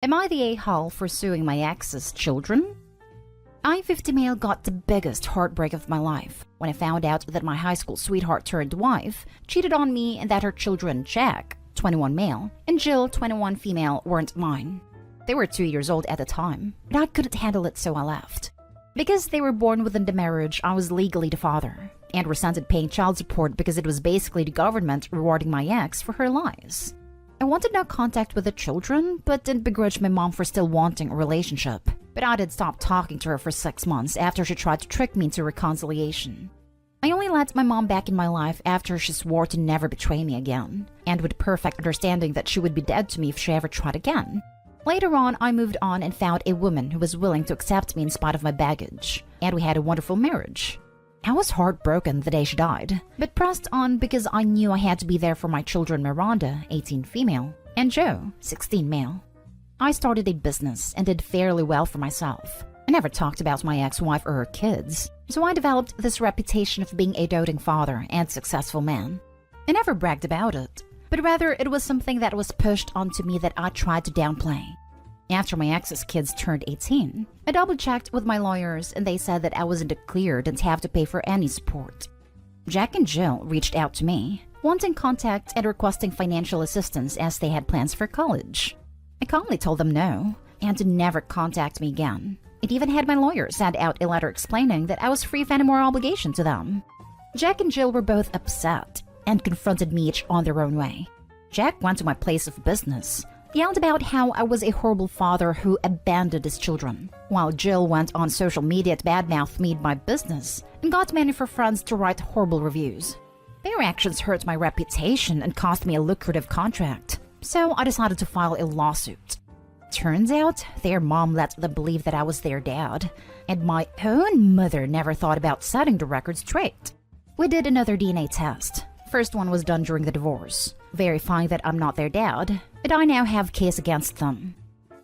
Am I the a-hole for suing my ex's children? I, 50 male, got the biggest heartbreak of my life when I found out that my high school sweetheart turned wife cheated on me and that her children, Jack, 21 male, and Jill, 21 female, weren't mine. They were 2 years old at the time, but I couldn't handle it, so I left. Because they were born within the marriage, I was legally the father, and resented paying child support because it was basically the government rewarding my ex for her lies. I wanted no contact with the children, but didn't begrudge my mom for still wanting a relationship. But I did stop talking to her for 6 months after she tried to trick me into reconciliation. I only let my mom back in my life after she swore to never betray me again, and with perfect understanding that she would be dead to me if she ever tried again. Later on, I moved on and found a woman who was willing to accept me in spite of my baggage, and we had a wonderful marriage. I was heartbroken the day she died, but pressed on because I knew I had to be there for my children Miranda, 18 female, and Joe, 16 male. I started a business and did fairly well for myself. I never talked about my ex-wife or her kids, so I developed this reputation of being a doting father and successful man. I never bragged about it, but rather it was something that was pushed onto me that I tried to downplay. After my ex's kids turned 18, I double-checked with my lawyers and they said that I was in the clear, didn't have to pay for any support. Jack and Jill reached out to me, wanting contact and requesting financial assistance as they had plans for college. I calmly told them no, and to never contact me again. It even had my lawyer send out a letter explaining that I was free of any more obligation to them. Jack and Jill were both upset and confronted me each on their own way. Jack went to my place of business, yelled about how I was a horrible father who abandoned his children, while Jill went on social media to badmouth me and my business and got many of her friends to write horrible reviews. Their actions hurt my reputation and cost me a lucrative contract, so I decided to file a lawsuit. Turns out, their mom let them believe that I was their dad, and my own mother never thought about setting the record straight. We did another DNA test. First one was done during the divorce, verifying that I'm not their dad, and I now have a case against them.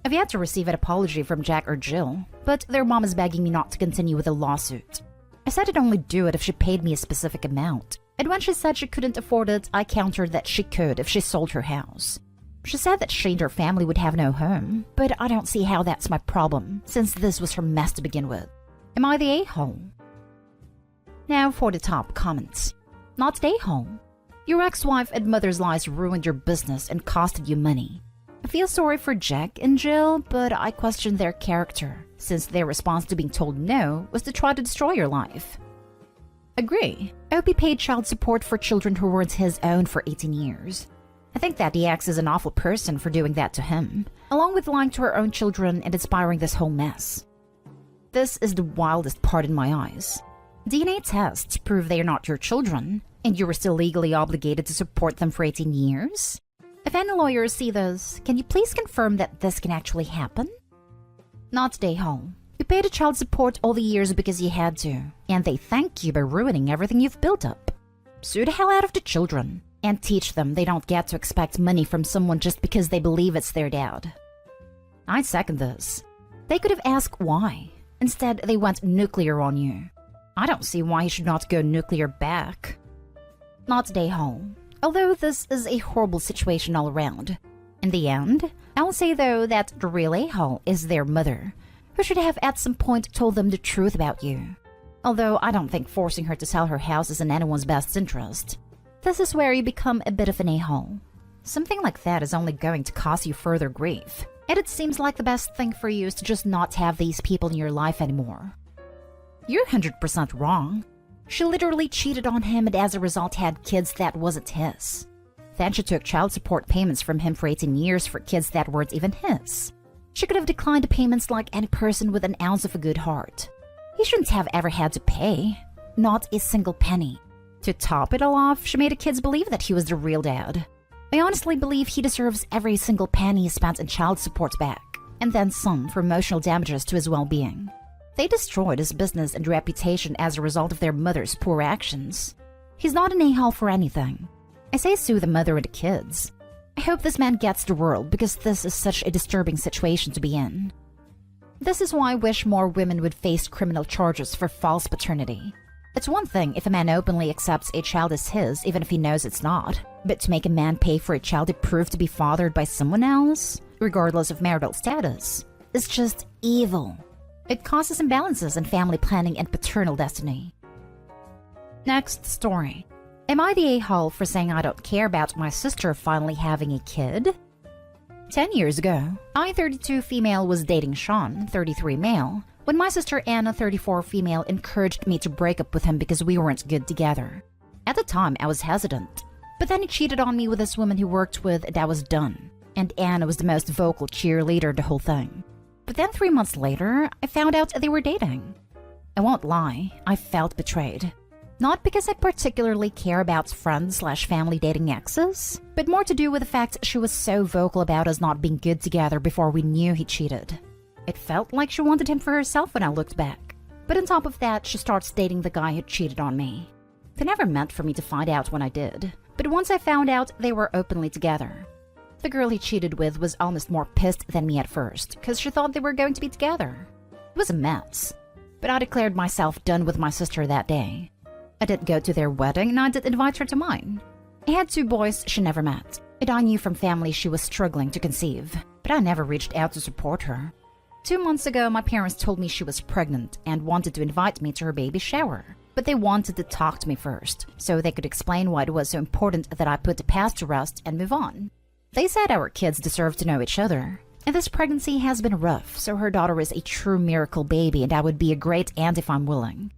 I've yet to receive an apology from Jack or Jill, but their mom is begging me not to continue with the lawsuit. I said I'd only do it if she paid me a specific amount, and when she said she couldn't afford it, I countered that she could if she sold her house. She said that she and her family would have no home, but I don't see how that's my problem, since this was her mess to begin with. Am I the a-hole? Now for the top comments. Not the a-hole. Your ex-wife and mother's lies ruined your business and costed you money. I feel sorry for Jack and Jill, but I question their character, since their response to being told no was to try to destroy your life. Agree. Opie paid child support for children who weren't his own for 18 years. I think that the ex is an awful person for doing that to him, along with lying to her own children and inspiring this whole mess. This is the wildest part in my eyes. DNA tests prove they are not your children, and you were still legally obligated to support them for 18 years? If any lawyers see this, can you please confirm that this can actually happen? Not the a-hole. You paid a child support all the years because you had to, and they thank you by ruining everything you've built up. Sue the hell out of the children, and teach them they don't get to expect money from someone just because they believe it's their dad. I second this. They could have asked why. Instead, they went nuclear on you. I don't see why he should not go nuclear back. Not the a-hole. Although this is a horrible situation all around. In the end, I'll say though that the real a-hole is their mother, who should have at some point told them the truth about you. Although I don't think forcing her to sell her house is in anyone's best interest. This is where you become a bit of an a-hole. Something like that is only going to cause you further grief, and it seems like the best thing for you is to just not have these people in your life anymore. You're 100% wrong. She literally cheated on him and as a result had kids that wasn't his. Then she took child support payments from him for 18 years for kids that weren't even his. She could have declined payments like any person with an ounce of a good heart. He shouldn't have ever had to pay. Not a single penny. To top it all off, she made the kids believe that he was the real dad. I honestly believe he deserves every single penny he spent in child support back, and then some for emotional damages to his well-being. They destroyed his business and reputation as a result of their mother's poor actions. He's not an a-hole for anything. I say sue the mother and the kids. I hope this man gets the world because this is such a disturbing situation to be in. This is why I wish more women would face criminal charges for false paternity. It's one thing if a man openly accepts a child as his even if he knows it's not, but to make a man pay for a child to prove to be fathered by someone else? regardless of marital status, is just evil. It causes imbalances in family planning and paternal destiny. Next story. Am I the a-hole for saying I don't care about my sister finally having a kid? 10 years ago, I, 32 female, was dating Sean, 33 male, when my sister Anna, 34 female, encouraged me to break up with him because we weren't good together. At the time, I was hesitant. But then he cheated on me with this woman he worked with and I was done. And Anna was the most vocal cheerleader of the whole thing. But then 3 months later, I found out they were dating. I won't lie, I felt betrayed. Not because I particularly care about friends/family dating exes, but more to do with the fact she was so vocal about us not being good together before we knew he cheated. It felt like she wanted him for herself when I looked back. But on top of that, she starts dating the guy who cheated on me. They never meant for me to find out when I did, but once I found out, they were openly together. The girl he cheated with was almost more pissed than me at first, because she thought they were going to be together. It was a mess. But I declared myself done with my sister that day. I didn't go to their wedding, and I did invite her to mine. I had 2 boys she never met, and I knew from family she was struggling to conceive, but I never reached out to support her. 2 months ago, my parents told me she was pregnant and wanted to invite me to her baby shower. But they wanted to talk to me first, so they could explain why it was so important that I put the past to rest and move on. They said our kids deserve to know each other, and this pregnancy has been rough, so her daughter is a true miracle baby and I would be a great aunt if I'm willing.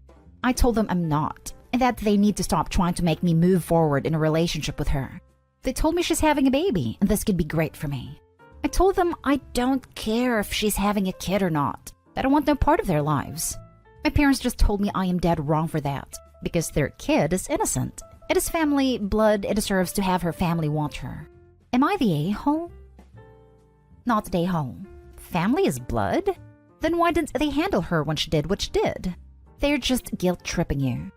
I told them I'm not, and that they need to stop trying to make me move forward in a relationship with her. They told me she's having a baby, and this could be great for me. I told them I don't care if she's having a kid or not, that I want no part of their lives. My parents just told me I am dead wrong for that, because their kid is innocent. It is family blood, it deserves to have her family want her. Am I the a-hole? Not the a-hole. Family is blood? Then why didn't they handle her when she did what she did? They're just guilt-tripping you.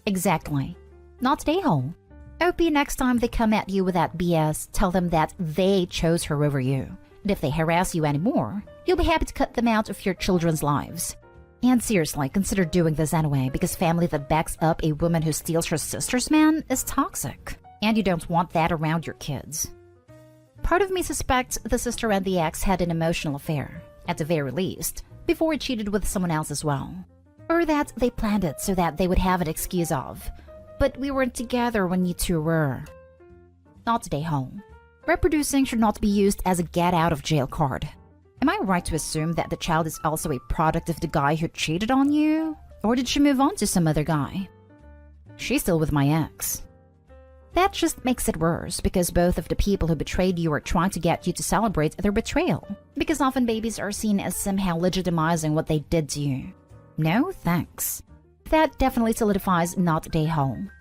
Exactly. Not the a-hole. OP, next time they come at you with that BS, tell them that they chose her over you. And if they harass you anymore, you'll be happy to cut them out of your children's lives. And seriously, consider doing this anyway, because family that backs up a woman who steals her sister's man is toxic. And you don't want that around your kids. Part of me suspects the sister and the ex had an emotional affair, at the very least, before he cheated with someone else as well. Or that they planned it so that they would have an excuse of, but we weren't together when you two were. Not today, home. Reproducing should not be used as a get-out-of-jail card. Am I right to assume that the child is also a product of the guy who cheated on you? Or did she move on to some other guy? She's still with my ex. That just makes it worse, because both of the people who betrayed you are trying to get you to celebrate their betrayal, because often babies are seen as somehow legitimizing what they did to you. No thanks. That definitely solidifies not day home.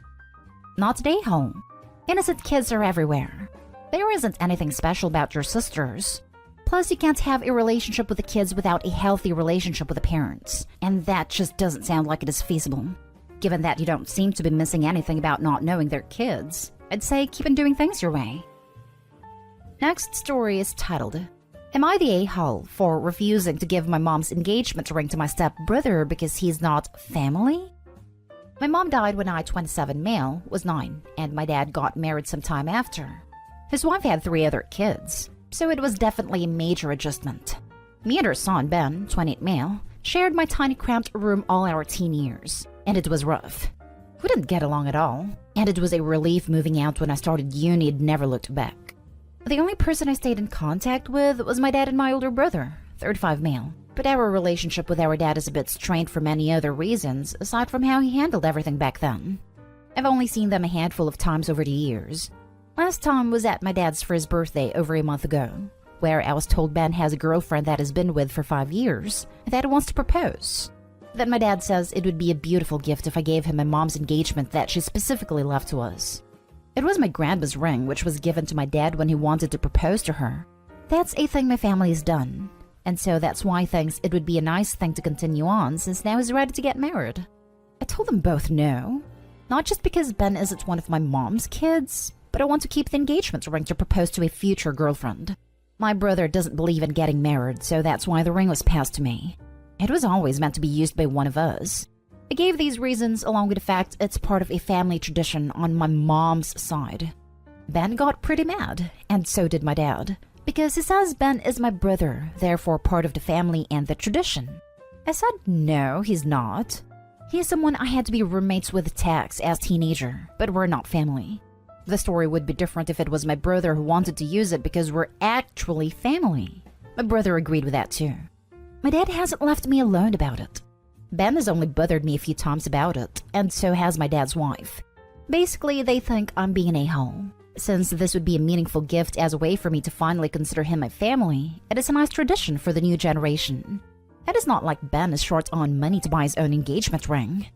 Not day home. Innocent kids are everywhere. There isn't anything special about your sisters. Plus, you can't have a relationship with the kids without a healthy relationship with the parents, and that just doesn't sound like it is feasible. Given that you don't seem to be missing anything about not knowing their kids, I'd say keep on doing things your way. Next story is titled, Am I the a-hole for refusing to give my mom's engagement ring to my stepbrother because he's not family? My mom died when I, 27 male, was 9, and my dad got married some time after. His wife had 3 other kids, so it was definitely a major adjustment. Me and her son, Ben, 28 male, shared my tiny cramped room all our teen years, and it was rough. We didn't get along at all, and it was a relief moving out when I started uni and never looked back. The only person I stayed in contact with was my dad and my older brother, 35 male, but our relationship with our dad is a bit strained for many other reasons, aside from how he handled everything back then. I've only seen them a handful of times over the years. Last time was at my dad's for his birthday over a month ago, where I was told Ben has a girlfriend that has been with for 5 years, and that he wants to propose. Then my dad says it would be a beautiful gift if I gave him my mom's engagement that she specifically left to us. It was my grandma's ring, which was given to my dad when he wanted to propose to her. That's a thing my family has done, and so that's why he thinks it would be a nice thing to continue on since now he's ready to get married. I told them both no, not just because Ben isn't one of my mom's kids, but I want to keep the engagement ring to propose to a future girlfriend. My brother doesn't believe in getting married, so that's why the ring was passed to me. It was always meant to be used by one of us. I gave these reasons along with the fact it's part of a family tradition on my mom's side. Ben got pretty mad, and so did my dad, because he says Ben is my brother, therefore part of the family and the tradition. I said no, he's not. He's someone I had to be roommates with Tex as teenager, but we're not family. The story would be different if it was my brother who wanted to use it because we're actually family. My brother agreed with that too. My dad hasn't left me alone about it. Ben has only bothered me a few times about it, and so has my dad's wife. Basically, they think I'm being an a-hole. Since this would be a meaningful gift as a way for me to finally consider him my family, it is a nice tradition for the new generation. It is not like Ben is short on money to buy his own engagement ring.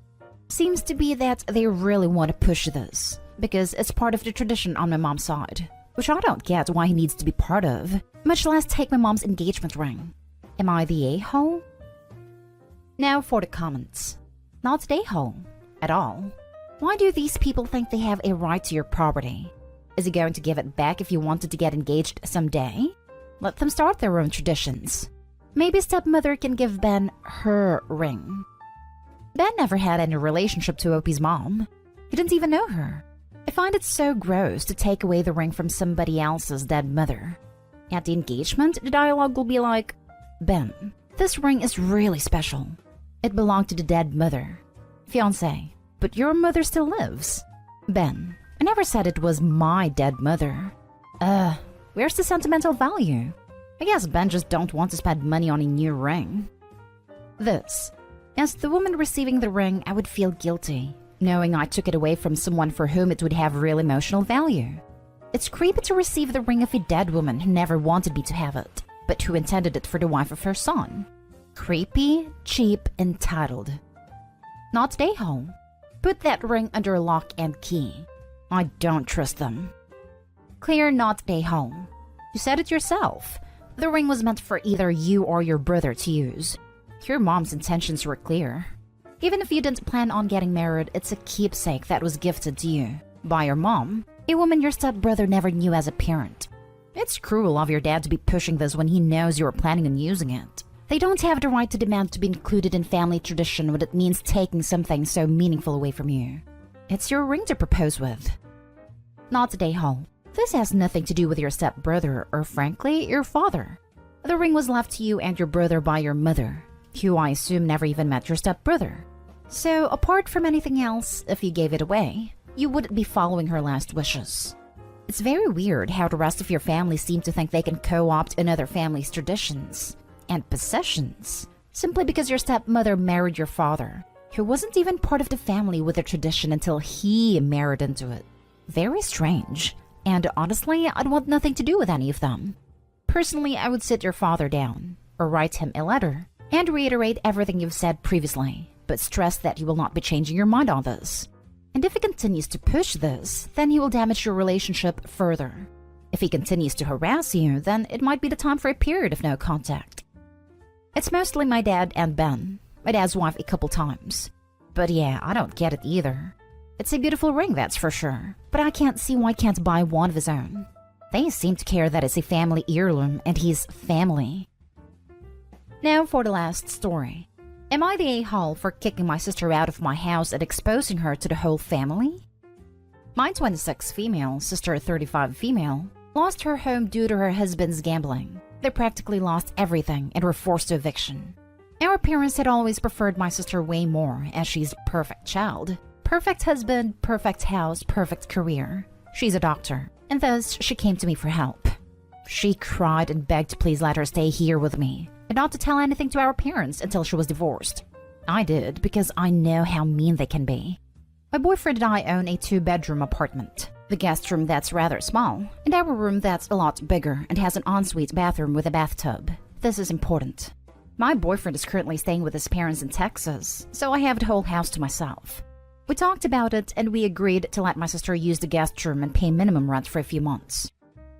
Seems to be that they really want to push this, because it's part of the tradition on my mom's side, which I don't get why he needs to be part of, much less take my mom's engagement ring. Am I the a-hole? Now for the comments. Not the a-hole. At all. Why do these people think they have a right to your property? Is he going to give it back if you wanted to get engaged someday? Let them start their own traditions. Maybe stepmother can give Ben her ring. Ben never had any relationship to Opie's mom. He didn't even know her. I find it so gross to take away the ring from somebody else's dead mother. At the engagement, the dialogue will be like, Ben, this ring is really special. It belonged to the dead mother. Fiancé, but your mother still lives. Ben, I never said it was my dead mother. Where's the sentimental value? I guess Ben just don't want to spend money on a new ring. This. As the woman receiving the ring, I would feel guilty, knowing I took it away from someone for whom it would have real emotional value. It's creepy to receive the ring of a dead woman who never wanted me to have it, but who intended it for the wife of her son. Creepy, cheap, entitled. Not a home. Put that ring under lock and key. I don't trust them. Clear not a home. You said it yourself. The ring was meant for either you or your brother to use. Your mom's intentions were clear. Even if you didn't plan on getting married, it's a keepsake that was gifted to you by your mom, a woman your stepbrother never knew as a parent. It's cruel of your dad to be pushing this when he knows you were planning on using it. They don't have the right to demand to be included in family tradition when it means taking something so meaningful away from you. It's your ring to propose with. Not today, Hall. This has nothing to do with your stepbrother or, frankly, your father. The ring was left to you and your brother by your mother, who I assume never even met your stepbrother. So, apart from anything else, if you gave it away, you wouldn't be following her last wishes. It's very weird how the rest of your family seem to think they can co-opt another family's traditions and possessions simply because your stepmother married your father, who wasn't even part of the family with the tradition until he married into it. Very strange. And honestly, I'd want nothing to do with any of them. Personally, I would sit your father down, or write him a letter, and reiterate everything you've said previously, but stress that you will not be changing your mind on this. And if he continues to push this, then he will damage your relationship further. If he continues to harass you, then it might be the time for a period of no contact. It's mostly my dad and Ben, my dad's wife a couple times. But yeah, I don't get it either. It's a beautiful ring, that's for sure, but I can't see why he can't buy one of his own. They seem to care that it's a family heirloom and he's family. Now for the last story. Am I the a-hole for kicking my sister out of my house and exposing her to the whole family? My 26 female, sister 35 female, lost her home due to her husband's gambling. They practically lost everything and were forced to eviction. Our parents had always preferred my sister way more, as she's a perfect child. Perfect husband, perfect house, perfect career. She's a doctor, and thus she came to me for help. She cried and begged to please let her stay here with me, and not to tell anything to our parents until she was divorced. I did, because I know how mean they can be. My boyfriend and I own a 2-bedroom apartment. The guest room that's rather small, and our room that's a lot bigger and has an ensuite bathroom with a bathtub. This is important. My boyfriend is currently staying with his parents in Texas, so I have the whole house to myself. We talked about it and we agreed to let my sister use the guest room and pay minimum rent for a few months.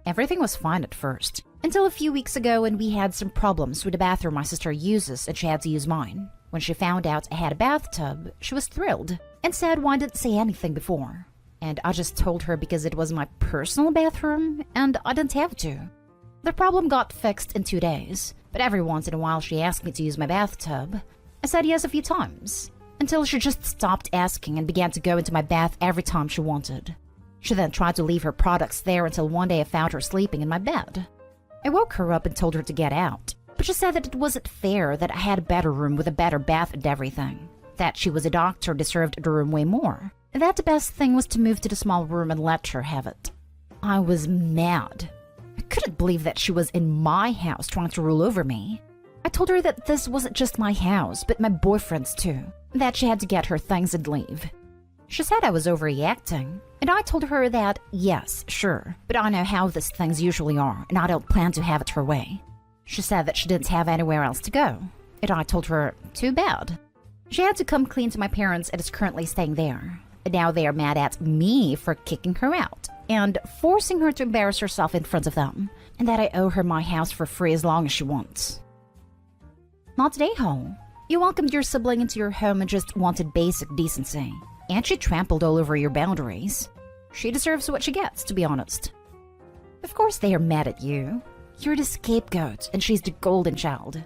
Everything was fine at first, until a few weeks ago when we had some problems with the bathroom my sister uses and she had to use mine. When she found out I had a bathtub, she was thrilled and said why I didn't say anything before. And I just told her because it was my personal bathroom and I didn't have to. The problem got fixed in 2 days, but every once in a while she asked me to use my bathtub. I said yes a few times, until she just stopped asking and began to go into my bath every time she wanted. She then tried to leave her products there until one day I found her sleeping in my bed. I woke her up and told her to get out, but she said that it wasn't fair that I had a better room with a better bath and everything, that she was a doctor deserved the room way more, and that the best thing was to move to the small room and let her have it. I was mad. I couldn't believe that she was in my house trying to rule over me. I told her that this wasn't just my house, but my boyfriend's too, and that she had to get her things and leave. She said I was overreacting, and I told her that, yes, sure, but I know how these things usually are, and I don't plan to have it her way. She said that she didn't have anywhere else to go, and I told her, too bad. She had to come clean to my parents and is currently staying there, and now they are mad at me for kicking her out and forcing her to embarrass herself in front of them, and that I owe her my house for free as long as she wants. Not today, Ho. You welcomed your sibling into your home and just wanted basic decency, and she trampled all over your boundaries. She deserves what she gets, to be honest. Of course they are mad at you. You're the scapegoat, and she's the golden child.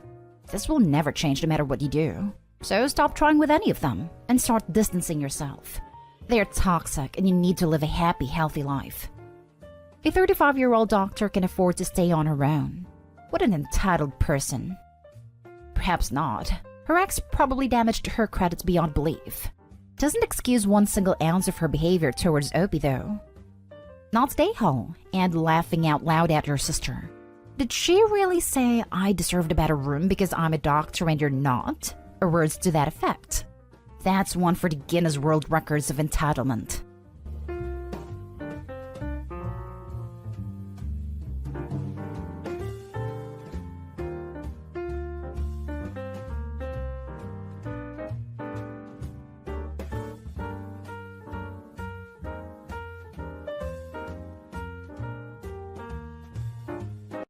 This will never change no matter what you do. So stop trying with any of them, and start distancing yourself. They are toxic, and you need to live a happy, healthy life. A 35-year-old doctor can afford to stay on her own. What an entitled person. Perhaps not. Her ex probably damaged her credit beyond belief. Doesn't excuse one single ounce of her behavior towards Opie, though. Not today, Ho, and laughing out loud at your sister. Did she really say I deserved a better room because I'm a doctor and you're not? Or words to that effect? That's one for the Guinness World Records of entitlement.